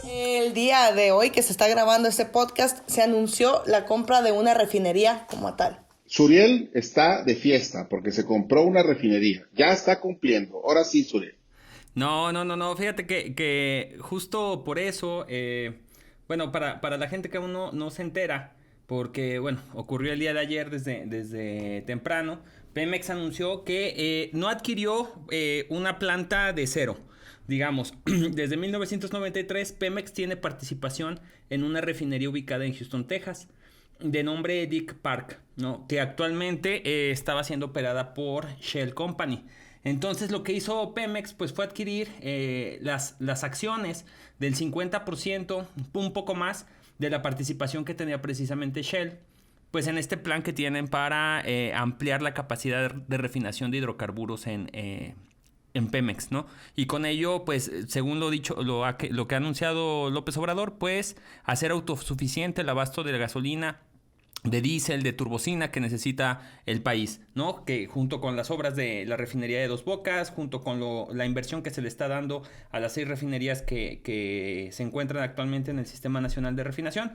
El día de hoy que se está grabando este podcast se anunció la compra de una refinería como tal. Suriel está de fiesta porque se compró una refinería. Ya está cumpliendo. Ahora sí, Suriel. No. Fíjate que justo por eso, bueno, para la gente que aún no se entera, porque, bueno, ocurrió el día de ayer desde temprano, Pemex anunció que no adquirió una planta de cero. Digamos, desde 1993 Pemex tiene participación en una refinería ubicada en Houston, Texas, de nombre Dick Park, ¿no? Que actualmente estaba siendo operada por Shell Company. Entonces lo que hizo Pemex pues fue adquirir las acciones del 50%, un poco más, de la participación que tenía precisamente Shell, pues en este plan que tienen para ampliar la capacidad de refinación de hidrocarburos en Pemex, ¿no? Y con ello, pues, según lo dicho, lo que ha anunciado López Obrador, pues, hacer autosuficiente el abasto de la gasolina, de diésel, de turbocina que necesita el país, ¿no? Que junto con las obras de la refinería de Dos Bocas, junto con la inversión que se le está dando a las 6 refinerías que se encuentran actualmente en el Sistema Nacional de Refinación,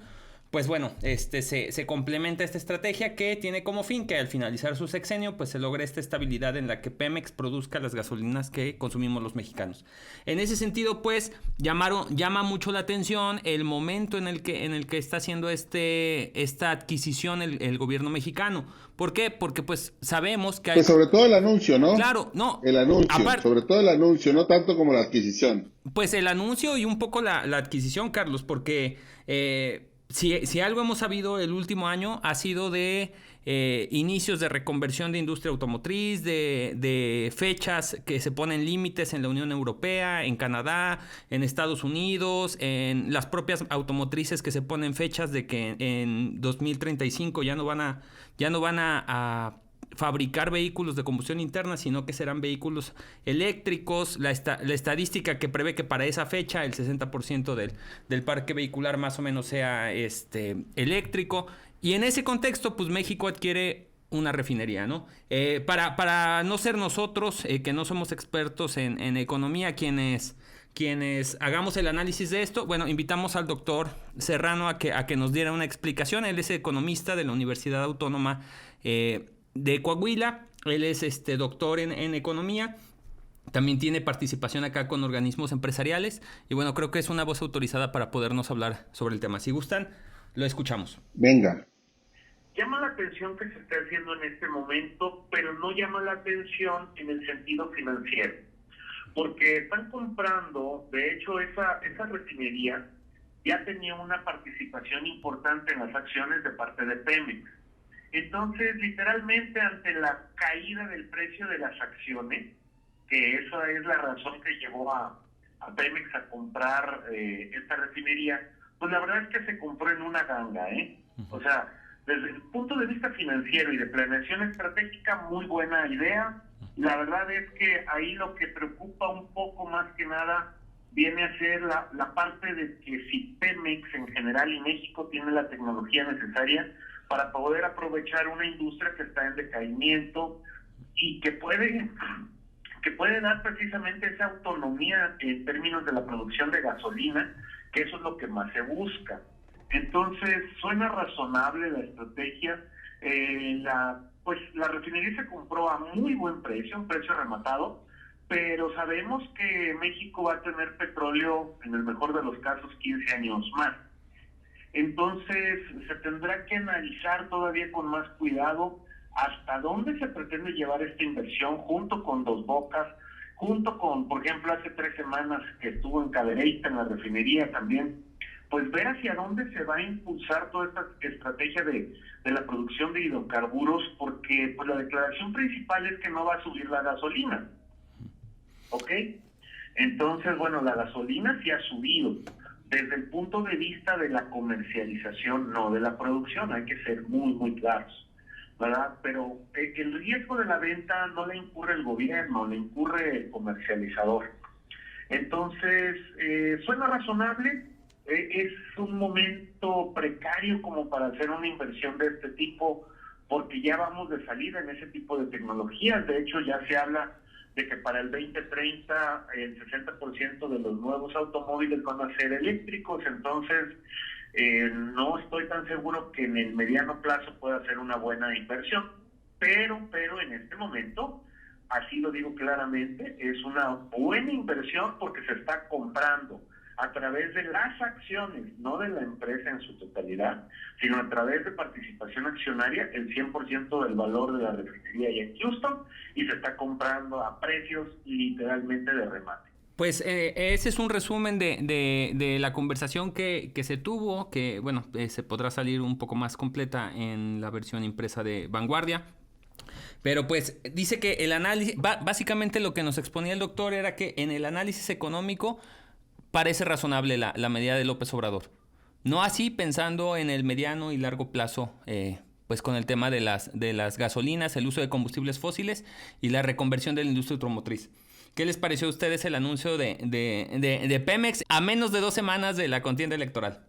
pues bueno, se complementa esta estrategia que tiene como fin que al finalizar su sexenio pues se logre esta estabilidad en la que Pemex produzca las gasolinas que consumimos los mexicanos. En ese sentido pues llama mucho la atención el momento en el que está haciendo esta adquisición el gobierno mexicano. ¿Por qué? Porque pues sabemos que hay... Pues sobre todo el anuncio, ¿no? Claro, no, El anuncio, aparte, sobre todo el anuncio, no tanto como la adquisición. pues el anuncio y un poco la adquisición, Carlos, porque si algo hemos sabido el último año ha sido de inicios de reconversión de industria automotriz, de fechas que se ponen límites en la Unión Europea, en Canadá, en Estados Unidos, en las propias automotrices que se ponen fechas de que en 2035 ya no van a fabricar vehículos de combustión interna, sino que serán vehículos eléctricos. La estadística que prevé que para esa fecha el 60% del parque vehicular más o menos sea eléctrico. Y en ese contexto, pues México adquiere una refinería, ¿no? Para no ser nosotros, que no somos expertos en economía, quienes hagamos el análisis de esto, bueno, invitamos al doctor Serrano a que nos diera una explicación. Él es economista de la Universidad Autónoma de Coahuila. Él es doctor en economía. También tiene participación acá con organismos empresariales. Y bueno, creo que es una voz autorizada para podernos hablar sobre el tema. Si gustan, lo escuchamos. Venga. Llama la atención que se esté haciendo en este momento, pero no llama la atención en el sentido financiero. Porque están comprando, de hecho, esa refinería ya tenía una participación importante en las acciones de parte de Pemex. Entonces, literalmente, ante la caída del precio de las acciones, que esa es la razón que llevó a Pemex a comprar esta refinería, pues la verdad es que se compró en una ganga, ¿eh? O sea, desde el punto de vista financiero y de planeación estratégica, muy buena idea. La verdad es que ahí lo que preocupa un poco más que nada viene a ser la parte de que si Pemex en general y México tiene la tecnología necesaria para poder aprovechar una industria que está en decaimiento y que puede dar precisamente esa autonomía en términos de la producción de gasolina, que eso es lo que más se busca. Entonces, suena razonable la estrategia. La refinería se compró a muy buen precio, un precio rematado, pero sabemos que México va a tener petróleo, en el mejor de los casos, 15 años más. Entonces, se tendrá que analizar todavía con más cuidado hasta dónde se pretende llevar esta inversión, junto con Dos Bocas, junto con, por ejemplo, hace 3 semanas que estuvo en Cadereyta, en la refinería también, pues ver hacia dónde se va a impulsar toda esta estrategia de la producción de hidrocarburos, porque pues la declaración principal es que no va a subir la gasolina, ¿ok? Entonces, bueno, la gasolina sí ha subido. Desde el punto de vista de la comercialización, no de la producción, hay que ser muy, muy claros, ¿verdad? Pero el riesgo de la venta no le incurre el gobierno, le incurre el comercializador. Entonces, suena razonable, es un momento precario como para hacer una inversión de este tipo, porque ya vamos de salida en ese tipo de tecnologías. De hecho, ya se habla de que para el 2030 el 60% de los nuevos automóviles van a ser eléctricos. Entonces, no estoy tan seguro que en el mediano plazo pueda ser una buena inversión, pero en este momento, así lo digo claramente, es una buena inversión porque se está comprando a través de las acciones, no de la empresa en su totalidad, sino a través de participación accionaria, el 100% del valor de la refinería allá en Houston, y se está comprando a precios literalmente de remate. Pues ese es un resumen de la conversación que se tuvo, que bueno, se podrá salir un poco más completa en la versión impresa de Vanguardia. Pero pues dice que el análisis, básicamente lo que nos exponía el doctor era que en el análisis económico parece razonable la medida de López Obrador. No así pensando en el mediano y largo plazo, pues con el tema de las gasolinas, el uso de combustibles fósiles y la reconversión de la industria automotriz. ¿Qué les pareció a ustedes el anuncio de Pemex a menos de 2 semanas de la contienda electoral?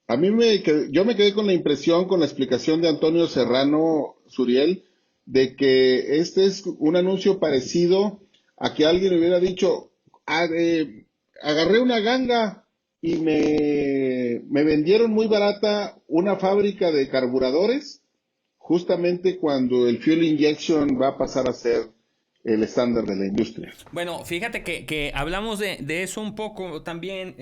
Yo me quedé con la impresión, con la explicación de Antonio Serrano Suriel, de que este es un anuncio parecido a que alguien hubiera dicho, agarré una ganga y me vendieron muy barata una fábrica de carburadores, justamente cuando el fuel injection va a pasar a ser el estándar de la industria. Bueno, fíjate que hablamos de eso un poco también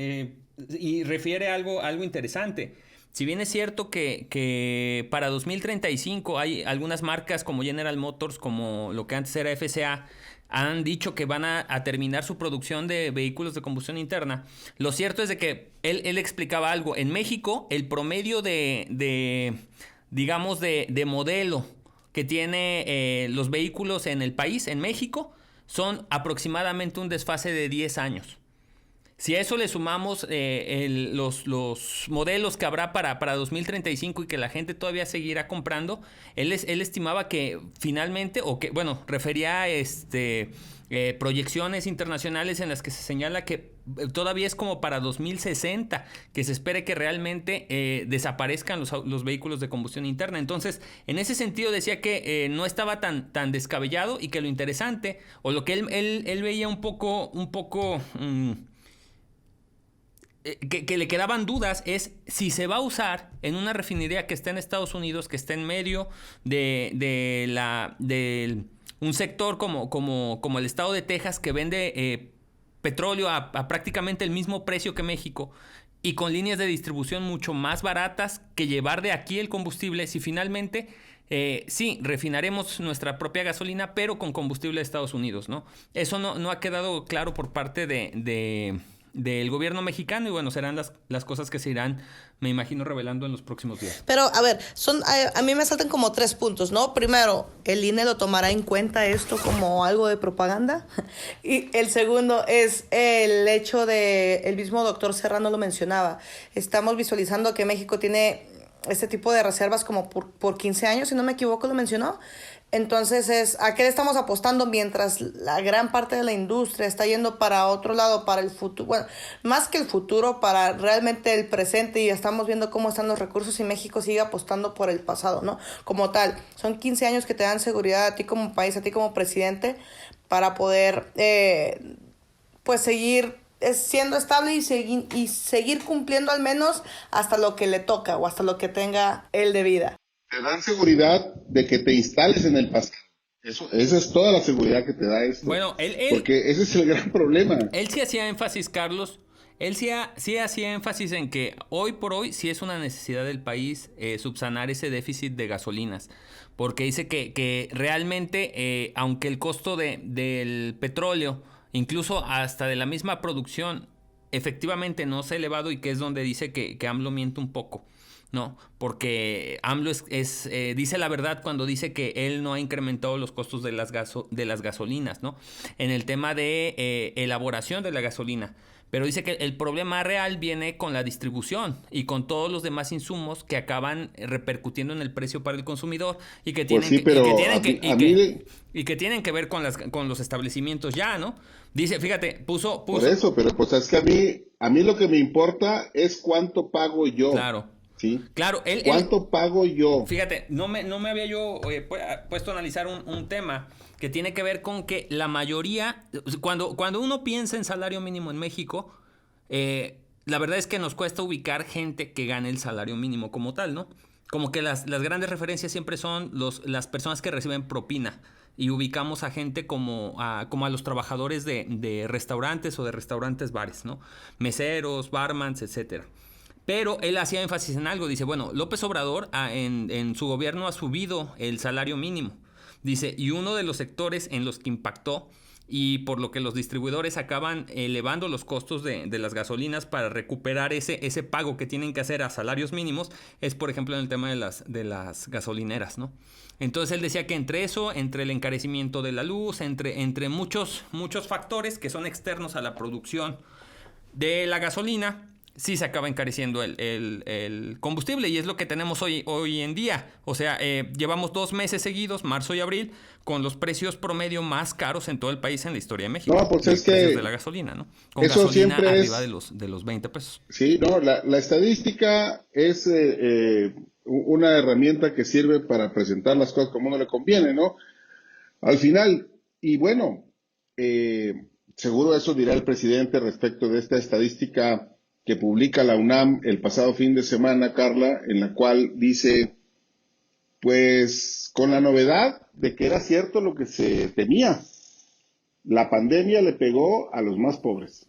y refiere a algo interesante. Si bien es cierto que para 2035 hay algunas marcas como General Motors, como lo que antes era FCA, han dicho que van a terminar su producción de vehículos de combustión interna. Lo cierto es de que él explicaba algo. En México, el promedio digamos, de modelo que tiene los vehículos en el país, en México, son aproximadamente un desfase de 10 años. Si a eso le sumamos los modelos que habrá para 2035 y que la gente todavía seguirá comprando, él estimaba que finalmente, refería a proyecciones internacionales en las que se señala que todavía es como para 2060 que se espere que realmente desaparezcan los vehículos de combustión interna. Entonces, en ese sentido decía que no estaba tan descabellado y que lo interesante, o lo que él veía un poco que le quedaban dudas es si se va a usar en una refinería que está en Estados Unidos, que está en medio de un sector como el estado de Texas, que vende petróleo a prácticamente el mismo precio que México y con líneas de distribución mucho más baratas que llevar de aquí el combustible. Si finalmente sí, refinaremos nuestra propia gasolina, pero con combustible de Estados Unidos, ¿no? Eso no ha quedado claro por parte del gobierno mexicano, y bueno, serán las cosas que se irán, me imagino, revelando en los próximos días. Pero, a ver, a mí me saltan como 3 puntos, ¿no? Primero, ¿el INE lo tomará en cuenta esto como algo de propaganda? Y el segundo es el hecho de, el mismo doctor Serrano lo mencionaba, estamos visualizando que México tiene este tipo de reservas como por 15 años, si no me equivoco, lo mencionó. Entonces, ¿a qué le estamos apostando mientras la gran parte de la industria está yendo para otro lado, para el futuro? Bueno, más que el futuro, para realmente el presente, y estamos viendo cómo están los recursos y México sigue apostando por el pasado, ¿no? Como tal, son 15 años que te dan seguridad a ti como país, a ti como presidente, para poder, pues, seguir siendo estable y seguir cumpliendo al menos hasta lo que le toca o hasta lo que tenga él de vida. Te dan seguridad de que te instales en el pasado. Esa es toda la seguridad que te da esto. Bueno, porque ese es el gran problema. Él sí hacía énfasis, Carlos. Él sí hacía énfasis en que hoy por hoy sí es una necesidad del país subsanar ese déficit de gasolinas. Porque dice que realmente, aunque el costo del petróleo, incluso hasta de la misma producción, efectivamente no se ha elevado, y que es donde dice que AMLO miente un poco. No, porque AMLO dice la verdad cuando dice que él no ha incrementado los costos de las gasolinas, ¿no? En el tema de elaboración de la gasolina. Pero dice que el problema real viene con la distribución y con todos los demás insumos que acaban repercutiendo en el precio para el consumidor y que tienen, que tienen que ver con los establecimientos ya, ¿no? Dice, fíjate, puso... Por eso, pero pues es que a mí lo que me importa es cuánto pago yo. Claro. ¿Sí? Claro, ¿Cuánto pago yo? Fíjate, no me había yo puesto a analizar un tema que tiene que ver con que la mayoría, cuando uno piensa en salario mínimo en México, la verdad es que nos cuesta ubicar gente que gane el salario mínimo como tal, ¿no? Como que las grandes referencias siempre son las personas que reciben propina y ubicamos a gente como a los trabajadores de restaurantes o de restaurantes bares, ¿no? Meseros, barmans, etcétera. Pero él hacía énfasis en algo, dice, bueno, López Obrador en su gobierno ha subido el salario mínimo. Dice, y uno de los sectores en los que impactó y por lo que los distribuidores acaban elevando los costos de las gasolinas para recuperar ese pago que tienen que hacer a salarios mínimos es, por ejemplo, en el tema de las gasolineras, ¿no? Entonces él decía que entre eso, entre el encarecimiento de la luz, entre muchos factores que son externos a la producción de la gasolina, sí se acaba encareciendo el combustible y es lo que tenemos hoy en día. O sea, llevamos 2 meses seguidos, marzo y abril, con los precios promedio más caros en todo el país en la historia de México. No, pues los es que precios de la gasolina, ¿no? Con eso gasolina siempre arriba es... de los 20 pesos. Sí, no, la estadística es una herramienta que sirve para presentar las cosas como uno le conviene, ¿no? Al final, y bueno, seguro eso dirá el presidente respecto de esta estadística que publica la UNAM el pasado fin de semana, Carla, en la cual dice, pues con la novedad de que era cierto lo que se temía, la pandemia le pegó a los más pobres.